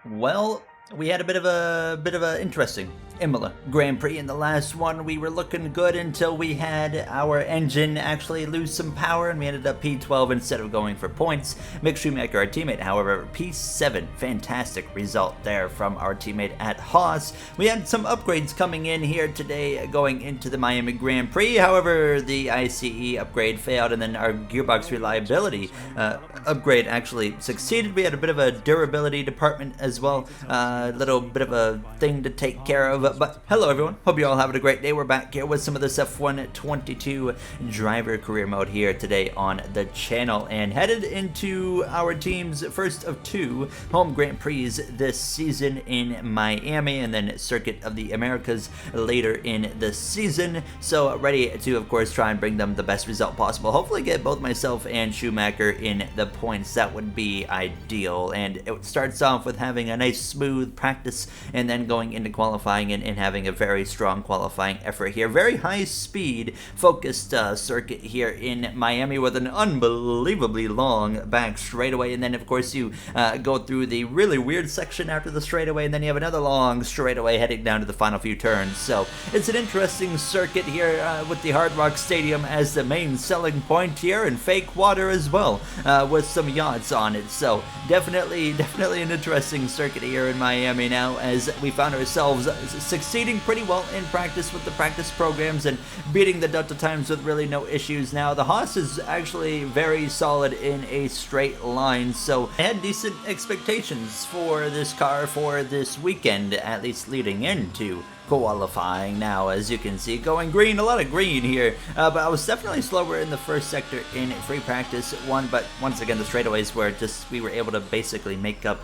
Well, we had a bit of a interesting Imola Grand Prix. In the last one, we were looking good until we had our engine actually lose some power, and we ended up P12 instead of going for points. Mick Schumacher, our teammate, however, P7. Fantastic result there from our teammate at Haas. We had some upgrades coming in here today going into the Miami Grand Prix. However, the ICE upgrade failed, and then our gearbox reliability upgrade actually succeeded. We had a bit of a durability department as well. A little bit of a thing to take care of. But hello everyone, hope you all having a great day. We're back here with some of this F1 22 driver career mode here today on the channel, and headed into our team's first of two home Grand Prix this season in Miami, and then Circuit of the Americas later in the season. So ready to, of course, try and bring them the best result possible. Hopefully get both myself and Schumacher in the points. That would be ideal. And it starts off with having a nice smooth practice, and then going into qualifying and having a very strong qualifying effort here. Very high speed focused circuit here in Miami with an unbelievably long back straightaway, and then of course you go through the really weird section after the straightaway, and then you have another long straightaway heading down to the final few turns. So it's an interesting circuit here with the Hard Rock Stadium as the main selling point here, and fake water as well with some yachts on it. So definitely an interesting circuit here in Miami now, as we found ourselves succeeding pretty well in practice with the practice programs and beating the Delta times with really no issues. Now the Haas is actually very solid in a straight line, so I had decent expectations for this car for this weekend, at least leading into qualifying. Now, as you can see, going green, a lot of green here, but I was definitely slower in the first sector in free practice one, but once again the straightaways were just, we were able to basically make up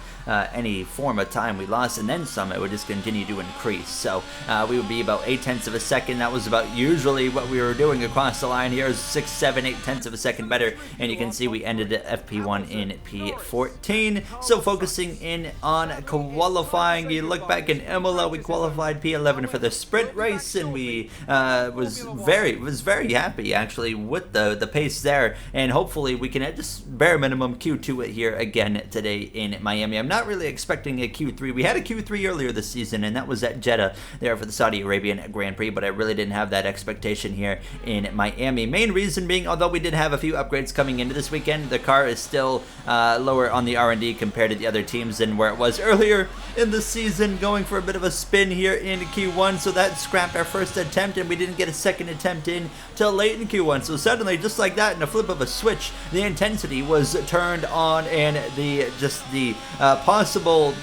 any form of time we lost, and then some. It would just continue to increase, so we would be about 8/10 of a second. That was about usually what we were doing across the line here, is 6, 7, 8/10 of a second better, and you can see we ended at FP1 in P14. So focusing in on qualifying, you look back in Imola, we qualified P11 for the sprint race, and we was very happy actually with the pace there, and hopefully we can just bare minimum Q2 it here again today in Miami. I'm not really expecting a Q3. We had a Q3 earlier this season, and that was at Jeddah there for the Saudi Arabian Grand Prix, but I really didn't have that expectation here in Miami. Main reason being, although we did have a few upgrades coming into this weekend, the car is still lower on the R&D compared to the other teams than where it was earlier in the season, going for a bit of a spin here in Q1, so that scrapped our first attempt, and we didn't get a second attempt in till late in Q1. So suddenly, just like that, in a flip of a switch, the intensity was turned on, and the possible,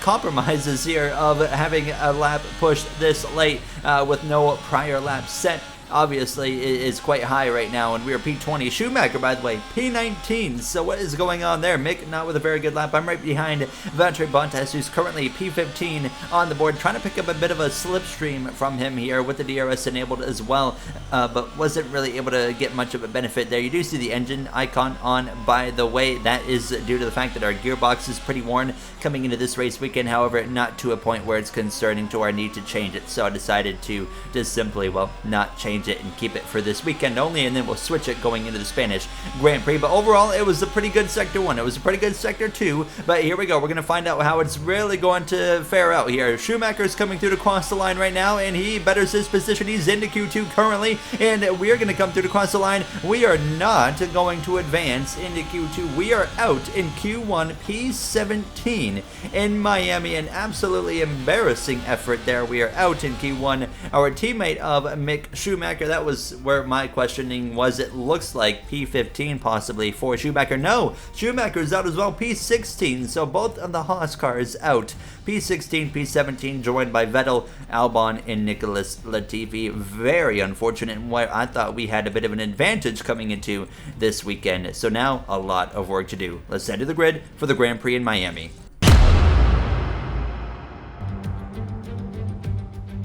compromises here of having a lap pushed this late with no prior lap set obviously is quite high right now, and we are P20. Schumacher, by the way, P19. So what is going on there? Mick not with a very good lap. I'm right behind Valtteri Bottas, who's currently P15 on the board, trying to pick up a bit of a slipstream from him here with the DRS enabled as well, but wasn't really able to get much of a benefit there. You do see the engine icon on, by the way. That is due to the fact that our gearbox is pretty worn coming into this race weekend, however, not to a point where it's concerning to our need to change it. So I decided to just simply, not change it and keep it for this weekend only, and then we'll switch it going into the Spanish Grand Prix. But overall, it was a pretty good Sector 1. It was a pretty good Sector 2, but here we go. We're going to find out how it's really going to fare out here. Schumacher's coming through to cross the line right now, and he betters his position. He's into Q2 currently, and we are going to come through to cross the line. We are not going to advance into Q2. We are out in Q1 P17 in Miami. An absolutely embarrassing effort there. We are out in Q1. Our teammate of Mick Schumacher, that was where my questioning was. It looks like P15 possibly for Schumacher. No, Schumacher's out as well, P16. So both of the Haas cars out. P16, P17, joined by Vettel, Albon, and Nicholas Latifi. Very unfortunate, and where I thought we had a bit of an advantage coming into this weekend. So now a lot of work to do. Let's head to the grid for the Grand Prix in Miami.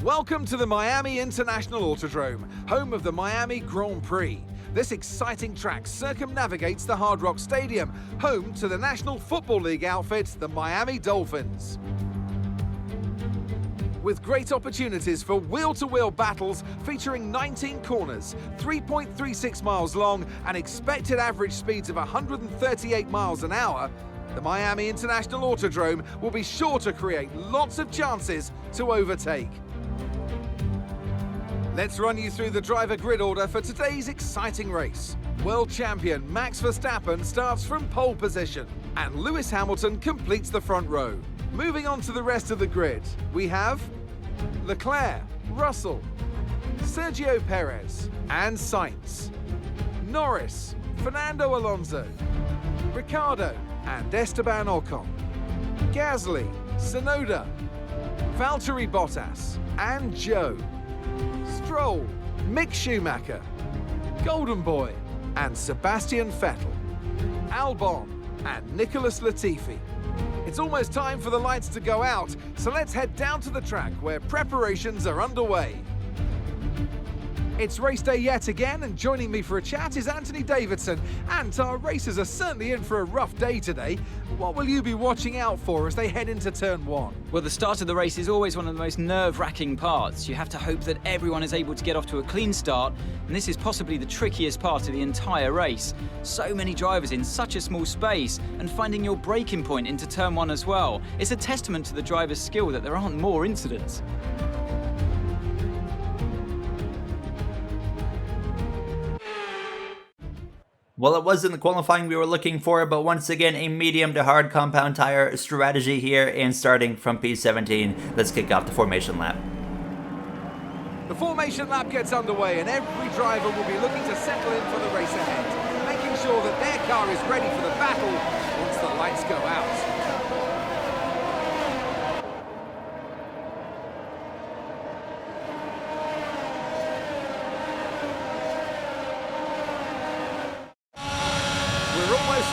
Welcome to the Miami International Autodrome, home of the Miami Grand Prix. This exciting track circumnavigates the Hard Rock Stadium, home to the National Football League outfit, the Miami Dolphins. With great opportunities for wheel-to-wheel battles featuring 19 corners, 3.36 miles long, and expected average speeds of 138 miles an hour, The Miami International Autodrome will be sure to create lots of chances to overtake. Let's run you through the driver grid order for today's exciting race. World champion Max Verstappen starts from pole position, and Lewis Hamilton completes the front row. Moving on to the rest of the grid, we have Leclerc, Russell, Sergio Perez and Sainz, Norris, Fernando Alonso, Ricciardo and Esteban Ocon, Gasly, Tsunoda, Valtteri Bottas and Joe, Stroll, Mick Schumacher, Golden Boy and Sebastian Vettel, Albon and Nicholas Latifi. It's almost time for the lights to go out, so let's head down to the track where preparations are underway. It's race day yet again, and joining me for a chat is Anthony Davidson. And our racers are certainly in for a rough day today. What will you be watching out for as they head into turn one? Well, the start of the race is always one of the most nerve-wracking parts. You have to hope that everyone is able to get off to a clean start, and this is possibly the trickiest part of the entire race. So many drivers in such a small space, and finding your braking point into turn one as well. It's a testament to the driver's skill that there aren't more incidents. Well, it wasn't the qualifying we were looking for, but once again, a medium to hard compound tire strategy here, and starting from P17, let's kick off the formation lap. The formation lap gets underway, and every driver will be looking to settle in for the race ahead, making sure that their car is ready for the battle once the lights go out.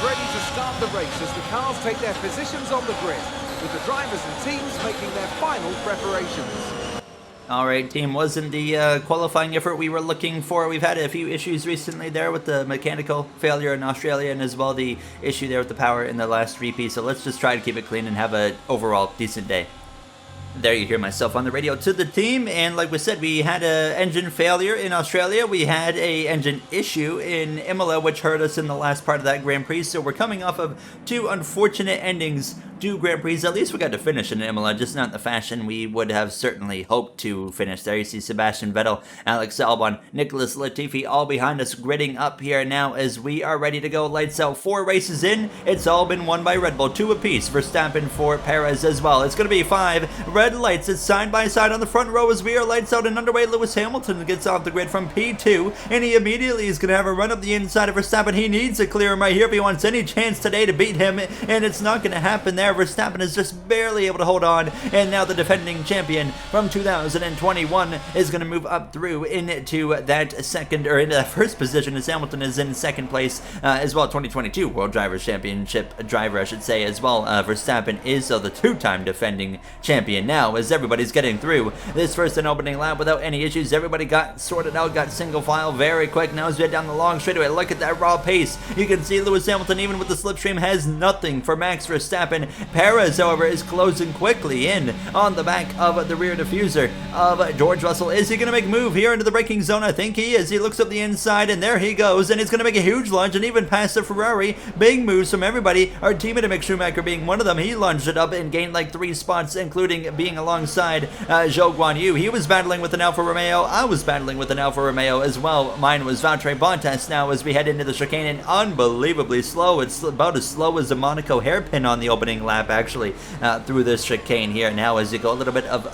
Ready to start the race as the cars take their positions on the grid, with the drivers and teams making their final preparations. All right, team, wasn't the qualifying effort we were looking for. We've had a few issues recently there with the mechanical failure in Australia, and as well the issue there with the power in the last repeat. So let's just try to keep it clean and have an overall decent day. There you hear myself on the radio to the team, and like we said, we had a engine failure in Australia. We had a engine issue in Imola, which hurt us in the last part of that Grand Prix. So we're coming off of two unfortunate endings to Grand Prix. At least we got to finish in Imola, just not in the fashion we would have certainly hoped to finish there. You see Sebastian Vettel, Alex Albon, Nicholas Latifi all behind us, gridding up here now as we are ready to go. Lights out. 4 races in. It's all been won by Red Bull. 2 apiece. Verstappen for Perez as well. It's going to be 5 red lights. It's side by side on the front row as we are lights out and underway. Lewis Hamilton gets off the grid from P2, and he immediately is going to have a run up the inside of Verstappen. He needs to clear him right here if he wants any chance today to beat him, and it's not going to happen there. Verstappen is just barely able to hold on, and now the defending champion from 2021 is going to move up through into that second, or into that first position, as Hamilton is in second place as well. 2022 World Drivers' Championship driver, I should say, as well. Verstappen is the 2-time defending champion now, as everybody's getting through this first and opening lap without any issues. Everybody got sorted out, got single file very quick. Now as we head down the long straightaway, look at that raw pace. You can see Lewis Hamilton, even with the slipstream, has nothing for Max Verstappen. Perez, however, is closing quickly in on the back of the rear diffuser of George Russell. Is he going to make a move here into the braking zone? I think he is. He looks up the inside, and there he goes, and he's going to make a huge lunge and even pass the Ferrari. Big moves from everybody. Our teammate Mick Schumacher being one of them. He lunged it up and gained like 3 spots, including being alongside Zhou Guanyu. He was battling with an Alfa Romeo. I was battling with an Alfa Romeo as well. Mine was Valtteri Bottas now as we head into the chicane, and unbelievably slow. It's about as slow as a Monaco hairpin on the opening lap, actually, through this chicane here. Now as you go a little bit of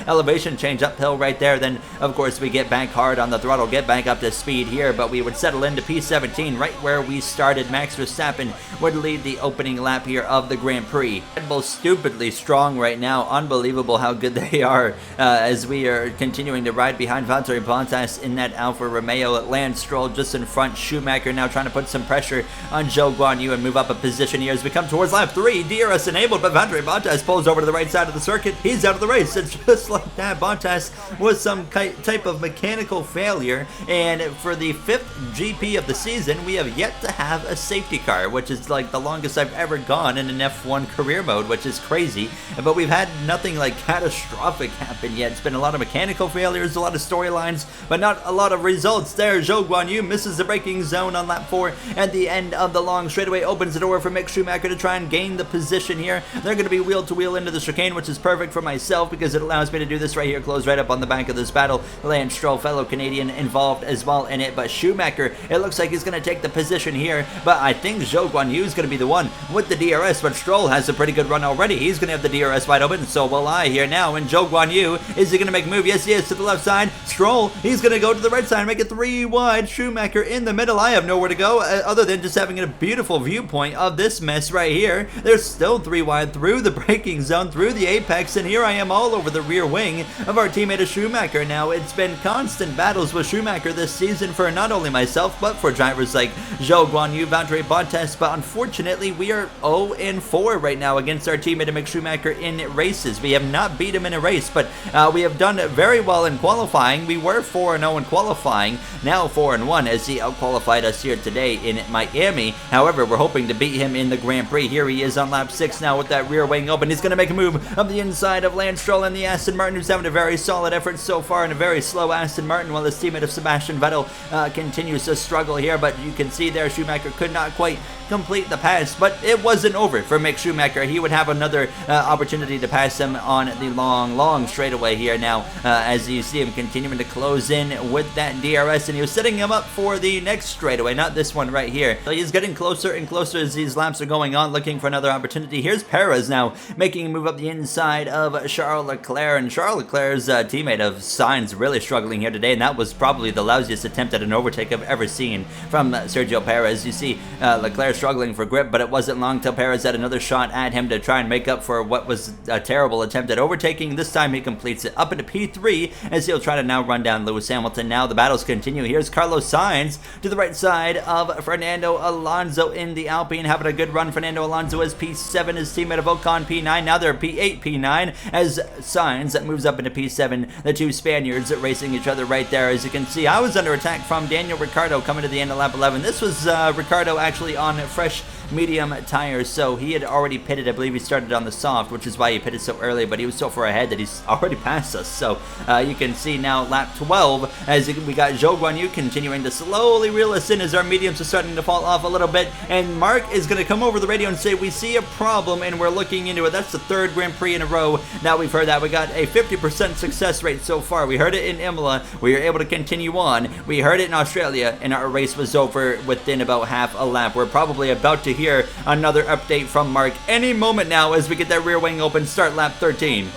elevation change uphill right there, then of course we get back hard on the throttle, get back up to speed here, but we would settle into P17 right where we started. Max Verstappen would lead the opening lap here of the Grand Prix. Red Bull stupidly strong right now. Unbelievable how good they are as we are continuing to ride behind Valtteri Bottas in that Alfa Romeo. Lance Stroll just in front. Schumacher now trying to put some pressure on Zhou Guanyu and move up a position here as we come towards lap 3. DRS DRS enabled, but Valtteri Bottas pulls over to the right side of the circuit. He's out of the race. And just like that, Bottas was some type of mechanical failure. And for the 5th GP of the season, we have yet to have a safety car, which is like the longest I've ever gone in an F1 career mode, which is crazy. But we've had nothing like catastrophic happen yet. It's been a lot of mechanical failures, a lot of storylines, but not a lot of results there. Zhou Guanyu misses the braking zone on lap 4 at the end of the long straightaway, opens the door for Mick Schumacher to try and gain the position here. They're going to be wheel to wheel into the chicane, which is perfect for myself because it allows me to do this right here, close right up on the back of this battle. Lance Stroll, fellow Canadian, involved as well in it, but Schumacher, it looks like he's going to take the position here, but I think Zhou Guanyu is going to be the one with the DRS, but Stroll has a pretty good run already. He's going to have the DRS wide open, so will I here now, and Zhou Guanyu, is he going to make a move? Yes, he is, to the left side. Stroll, he's going to go to the right side and make it 3 wide. Schumacher in the middle. I have nowhere to go other than just having a beautiful viewpoint of this mess right here. There's still 3 wide through the braking zone, through the apex, and here I am all over the rear wing of our teammate Schumacher. Now, it's been constant battles with Schumacher this season for not only myself, but for drivers like Zhou Guanyu, Valtteri Bottas, but unfortunately, we are 0-4 right now against our teammate Mick Schumacher in races. We have not beat him in a race, but we have done very well in qualifying. We were 4-0 in qualifying, now 4-1 as he out-qualified us here today in Miami. However, we're hoping to beat him in the Grand Prix. Here he is on lap 6 now with that rear wing open. He's going to make a move up the inside of Lance Stroll and the Aston Martin, who's having a very solid effort so far in a very slow Aston Martin, while his teammate of Sebastian Vettel continues to struggle here. But you can see there Schumacher could not quite complete the pass, but it wasn't over for Mick Schumacher. He would have another opportunity to pass him on the long straightaway here now, as you see him continuing to close in with that DRS, and he was setting him up for the next straightaway, not this one right here. So he's getting closer and closer as these laps are going on, looking for another opportunity. Here's Perez now making a move up the inside of Charles Leclerc, and Charles Leclerc's teammate of Sainz really struggling here today, and that was probably the lousiest attempt at an overtake I've ever seen from Sergio Perez. You see Leclerc struggling for grip, but it wasn't long till Perez had another shot at him to try and make up for what was a terrible attempt at overtaking. This time he completes it up into P3 as he'll try to now run down Lewis Hamilton. Now the battles continue. Here's Carlos Sainz to the right side of Fernando Alonso in the Alpine, having a good run. Fernando Alonso is P7, his teammate of Ocon P9. Now they're P8, P9 as Sainz moves up into P7. The two Spaniards racing each other right there. As you can see, I was under attack from Daniel Ricciardo coming to the end of lap 11. This was Ricciardo actually on fresh medium tires, so he had already pitted. I believe he started on the soft, which is why he pitted so early, but he was so far ahead that he's already passed us. So you can see now lap 12 as we got Zhou Guanyu continuing to slowly reel us in as our mediums are starting to fall off a little bit, and Mark is going to come over the radio and say we see a problem and we're looking into it. That's the 3rd Grand Prix in a row now we've heard that. We got a 50% success rate so far. We heard it in Imola, we were able to continue on. We heard it in Australia, and our race was over within about half a lap. We're probably about to hear another update from Mark any moment now as we get that rear wing open, start lap 13.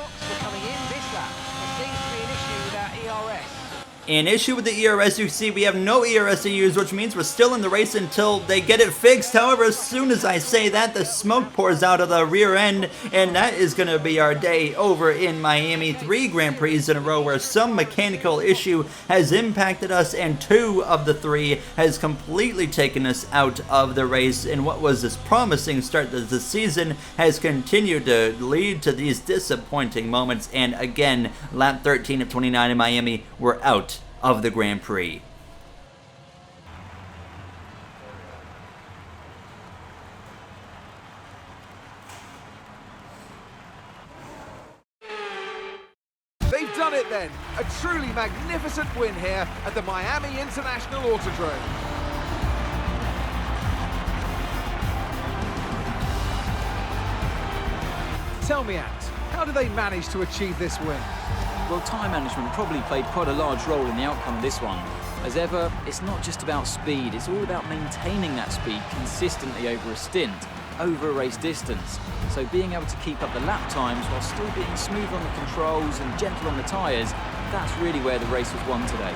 An issue with the ERS, you see we have no ERS to use, which means we're still in the race until they get it fixed. However, as soon as I say that, the smoke pours out of the rear end, and that is going to be our day over in Miami. 3 Grand Prix in a row where some mechanical issue has impacted us, and 2 of the 3 has completely taken us out of the race. And what was this promising start to the season has continued to lead to these disappointing moments. And again, lap 13 of 29 in Miami, we're out of the Grand Prix. They've done it then. A truly magnificent win here at the Miami International Autodrome. Tell me, Ant, how do they manage to achieve this win? Well, time management probably played quite a large role in the outcome of this one. As ever, it's not just about speed, it's all about maintaining that speed consistently over a stint, over a race distance. So being able to keep up the lap times while still being smooth on the controls and gentle on the tyres, that's really where the race was won today.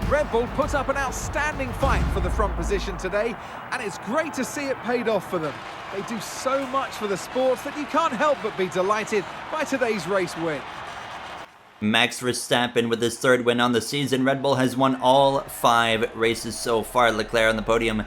Red Bull put up an outstanding fight for the front position today, and it's great to see it paid off for them. They do so much for the sport that you can't help but be delighted by today's race win. Max Verstappen with his 3rd win on the season. Red Bull has won all 5 races so far. Leclerc on the podium,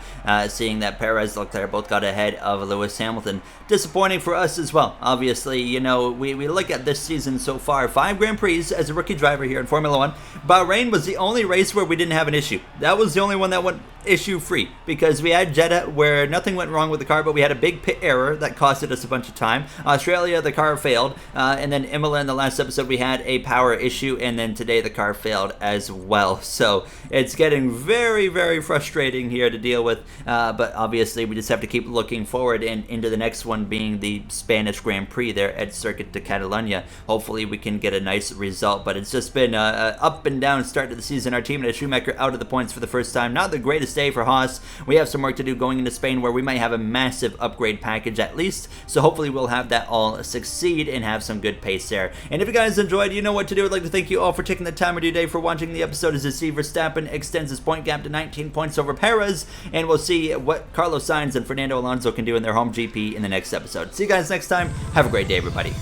seeing that Perez and Leclerc both got ahead of Lewis Hamilton. Disappointing for us as well. Obviously, you know, we look at this season so far, 5 Grand Prix as a rookie driver here in Formula 1. Bahrain was the only race where we didn't have an issue. That was the only one that went issue-free, because we had Jeddah where nothing went wrong with the car, but we had a big pit error that costed us a bunch of time. Australia, the car failed, and then Imola in the last episode we had a power issue, and then today the car failed as well. So it's getting very, very frustrating here to deal with, but obviously we just have to keep looking forward and into the next one being the Spanish Grand Prix there at Circuit de Catalunya. Hopefully we can get a nice result, but it's just been an up and down start to the season. Our team and Schumacher out of the points for the first time. Not the greatest day for Haas. We have some work to do going into Spain, where we might have a massive upgrade package at least, so hopefully we'll have that all succeed and have some good pace there. And if you guys enjoyed, you know what to do. I'd like to thank you all for taking the time of your day for watching the episode as you see Verstappen extends his point gap to 19 points over Perez, and we'll see what Carlos Sainz and Fernando Alonso can do in their home GP in the next episode. See you guys next time. Have a great day, everybody.